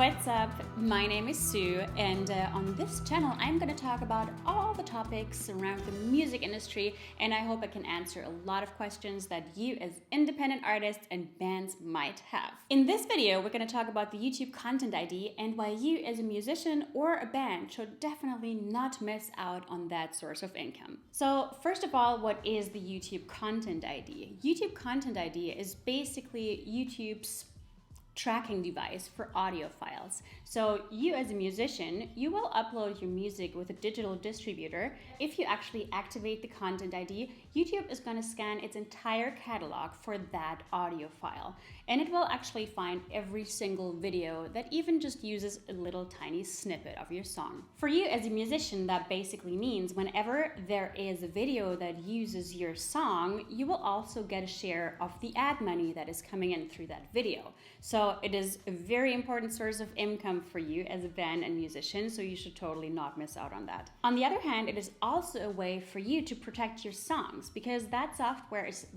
What's up? My name is Sue, and on this channel I'm going to talk about all the topics around the music industry, and I hope I can answer a lot of questions that you as independent artists and bands might have. In this video, we're going to talk about the YouTube Content ID and why you as a musician or a band should definitely not miss out on that source of income. So first of all, what is the YouTube Content ID? YouTube Content ID is basically YouTube's tracking device for audio files. So you as a musician, you will upload your music with a digital distributor. If you actually activate the Content ID, YouTube is going to scan its entire catalog for that audio file. And it will actually find every single video that even just uses a little tiny snippet of your song. For you as a musician, that basically means whenever there is a video that uses your song, you will also get a share of the ad money that is coming in through that video. So it is a very important source of income for you as a band and musician, so you should totally not miss out on that. On the other hand, it is also a way for you to protect your songs, because that software is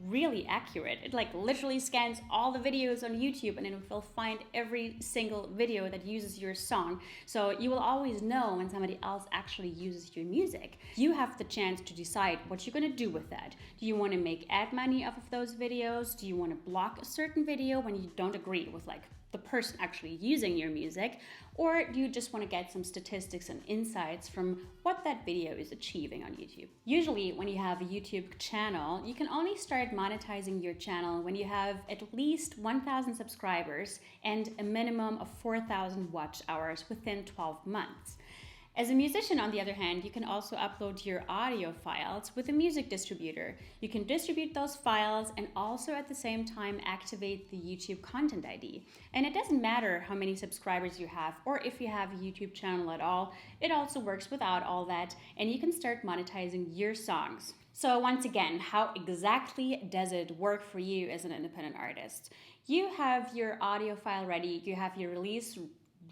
really accurate. It literally scans all the videos on YouTube and it will find every single video that uses your song. So you will always know when somebody else actually uses your music. You have the chance to decide what you're going to do with that. Do you want to make ad money off of those videos? Do you want to block a certain video when you don't agree with the person actually using your music? Or do you just want to get some statistics and insights from what that video is achieving on YouTube? Usually when you have a YouTube channel, you can only start monetizing your channel when you have at least 1,000 subscribers and a minimum of 4,000 watch hours within 12 months. As a musician, on the other hand, you can also upload your audio files with a music distributor. You can distribute those files and also at the same time activate the YouTube Content ID. And it doesn't matter how many subscribers you have or if you have a YouTube channel at all, it also works without all that, and you can start monetizing your songs. So once again, how exactly does it work for you as an independent artist? You have your audio file ready, you have your release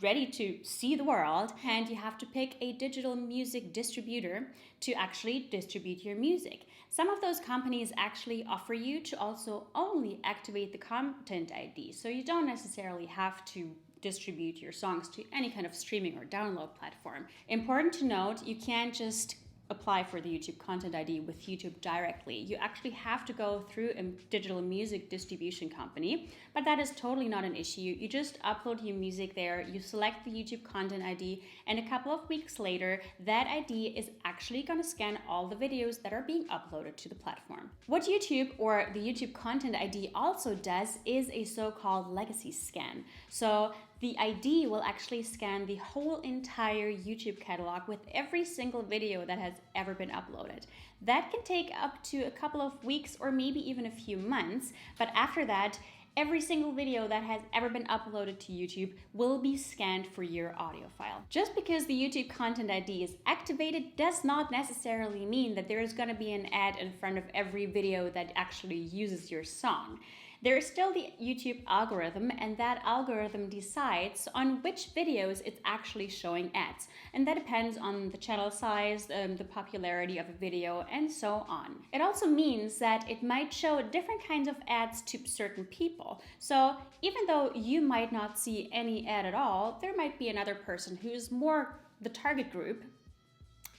ready to see the world, and you have to pick a digital music distributor to actually distribute your music. Some of those companies actually offer you to also only activate the Content ID, so you don't necessarily have to distribute your songs to any kind of streaming or download platform. Important to note, you can't just apply for the YouTube Content ID with YouTube directly. You actually have to go through a digital music distribution company, but that is totally not an issue. You just upload your music there, you select the YouTube Content ID, and a couple of weeks later, that ID is actually going to scan all the videos that are being uploaded to the platform. What YouTube or the YouTube Content ID also does is a so-called legacy scan. So the ID will actually scan the whole entire YouTube catalog with every single video that has ever been uploaded. That can take up to a couple of weeks or maybe even a few months, but after that, every single video that has ever been uploaded to YouTube will be scanned for your audio file. Just because the YouTube Content ID is activated does not necessarily mean that there is going to be an ad in front of every video that actually uses your song. There is still the YouTube algorithm, and that algorithm decides on which videos it's actually showing ads. And that depends on the channel size, the popularity of a video, and so on. It also means that it might show different kinds of ads to certain people. So even though you might not see any ad at all, there might be another person who is more the target group,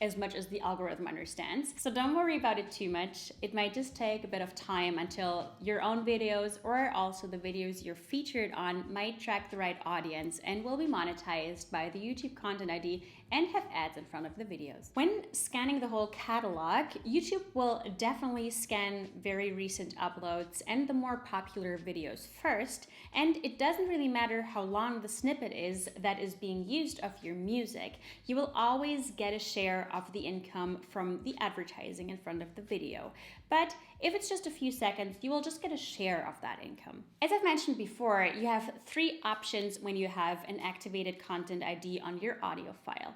as much as the algorithm understands. So don't worry about it too much. It might just take a bit of time until your own videos or also the videos you're featured on might track the right audience and will be monetized by the YouTube Content ID and have ads in front of the videos. When scanning the whole catalog, YouTube will definitely scan very recent uploads and the more popular videos first, and it doesn't really matter how long the snippet is that is being used of your music. You will always get a share of the income from the advertising in front of the video. But if it's just a few seconds, you will just get a share of that income. As I've mentioned before, you have 3 options when you have an activated Content ID on your audio file.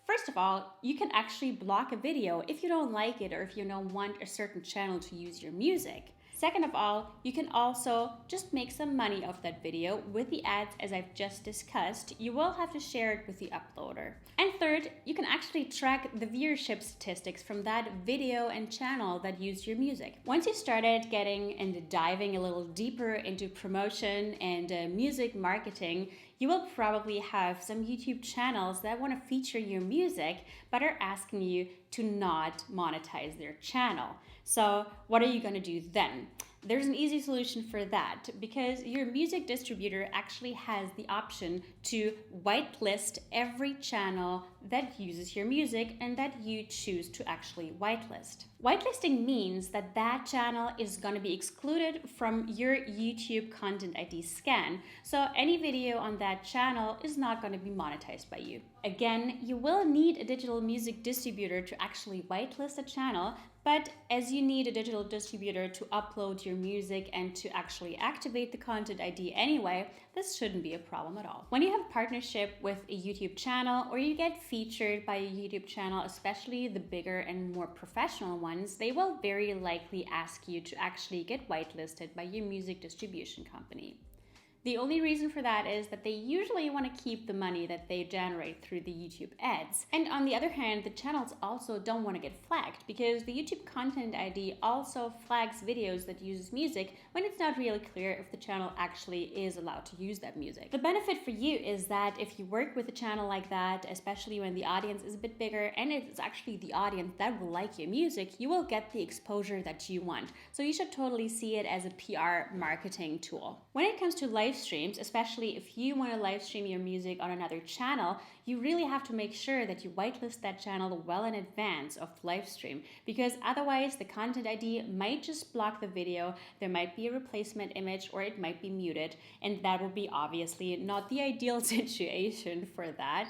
First of all, you can actually block a video if you don't like it or if you don't want a certain channel to use your music. Second of all, you can also just make some money off that video with the ads as I've just discussed. You will have to share it with the uploader. And third, you can actually track the viewership statistics from that video and channel that used your music. Once you started getting and diving a little deeper into promotion and music marketing, You will probably have some YouTube channels that want to feature your music, but are asking you to not monetize their channel. So what are you going to do then? There's an easy solution for that, because your music distributor actually has the option to whitelist every channel that uses your music and that you choose to actually whitelist. Whitelisting means that that channel is going to be excluded from your YouTube Content ID scan, so any video on that channel is not going to be monetized by you. Again, you will need a digital music distributor to actually whitelist a channel, but as you need a digital distributor to upload your music and to actually activate the Content ID anyway, this shouldn't be a problem at all. When you have a partnership with a YouTube channel, or you get featured by a YouTube channel, especially the bigger and more professional ones, they will very likely ask you to actually get whitelisted by your music distribution company. The only reason for that is that they usually want to keep the money that they generate through the YouTube ads. And on the other hand, the channels also don't want to get flagged, because the YouTube Content ID also flags videos that uses music when it's not really clear if the channel actually is allowed to use that music. The benefit for you is that if you work with a channel like that, especially when the audience is a bit bigger and it's actually the audience that will like your music, you will get the exposure that you want. So you should totally see it as a PR marketing tool. When it comes to live streams, especially if you want to live stream your music on another channel, you really have to make sure that you whitelist that channel well in advance of the live stream, because otherwise the Content ID might just block the video, there might be a replacement image, or it might be muted, and that would be obviously not the ideal situation for that.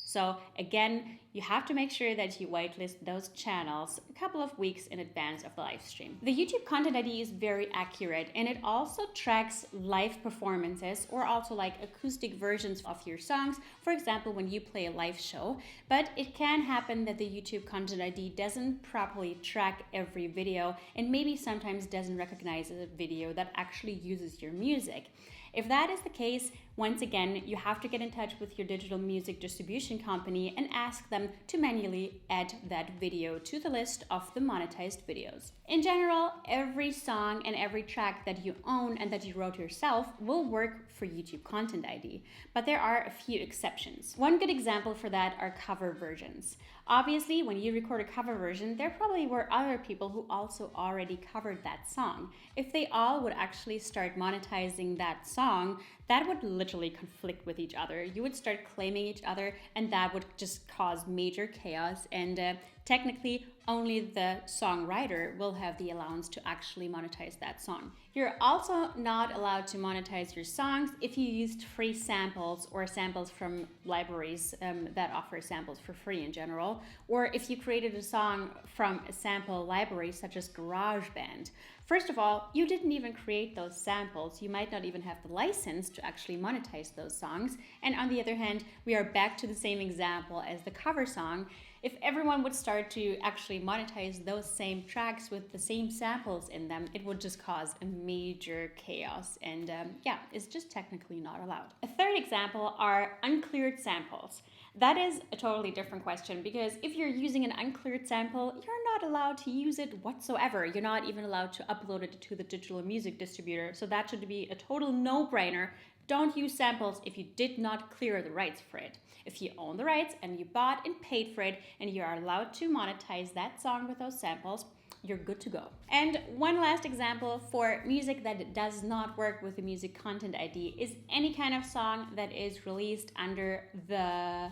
So again, you have to make sure that you whitelist those channels a couple of weeks in advance of the live stream. The YouTube Content ID is very accurate, and it also tracks live performances, or also like acoustic versions of your songs, for example, when you play a live show. But it can happen that the YouTube Content ID doesn't properly track every video, and maybe sometimes doesn't recognize a video that actually uses your music. If that is the case, once again, you have to get in touch with your digital music distribution company and ask them to manually add that video to the list of the monetized videos. In general, every song and every track that you own and that you wrote yourself will work for YouTube Content ID, but there are a few exceptions. One good example for that are cover versions. Obviously, when you record a cover version, there probably were other people who also already covered that song. If they all would actually start monetizing that song, that would literally conflict with each other. You would start claiming each other, and that would just cause major chaos, and technically only the songwriter will have the allowance to actually monetize that song. You're also not allowed to monetize your songs if you used free samples or samples from libraries that offer samples for free in general, or if you created a song from a sample library such as GarageBand. First of all, you didn't even create those samples. You might not even have the license to actually monetize those songs. And on the other hand, we are back to the same example as the cover song. If everyone would start to actually monetize those same tracks with the same samples in them, it would just cause a major chaos, and yeah, it's just technically not allowed. A third example are uncleared samples. That is a totally different question, because if you're using an uncleared sample, you're not allowed to use it whatsoever. You're not even allowed to upload it to the digital music distributor, so that should be a total no-brainer. Don't use samples if you did not clear the rights for it. If you own the rights and you bought and paid for it and you are allowed to monetize that song with those samples, you're good to go. And one last example for music that does not work with the Music Content ID is any kind of song that is released under the,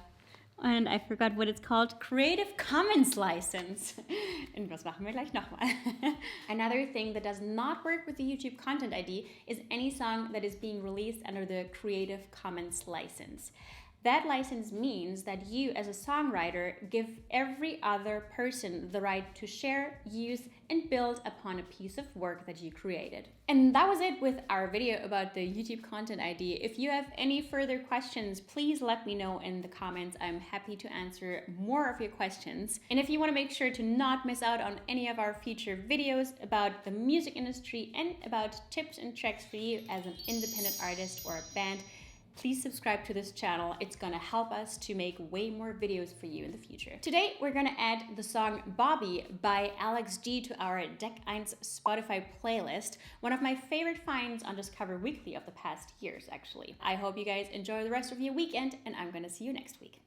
and I forgot what it's called, Creative Commons license. Und was machen wir gleich nochmal? Another thing that does not work with the YouTube Content ID is any song that is being released under the Creative Commons license. That license means that you, as a songwriter, give every other person the right to share, use, and build upon a piece of work that you created. And that was it with our video about the YouTube Content ID. If you have any further questions, please let me know in the comments. I'm happy to answer more of your questions. And if you want to make sure to not miss out on any of our future videos about the music industry and about tips and tricks for you as an independent artist or a band, please subscribe to this channel. It's gonna help us to make way more videos for you in the future. Today, we're gonna add the song Bobby by Alex G to our 𝗧𝗥𝗓𝗦 Spotify playlist, one of my favorite finds on Discover Weekly of the past years, actually. I hope you guys enjoy the rest of your weekend, and I'm gonna see you next week.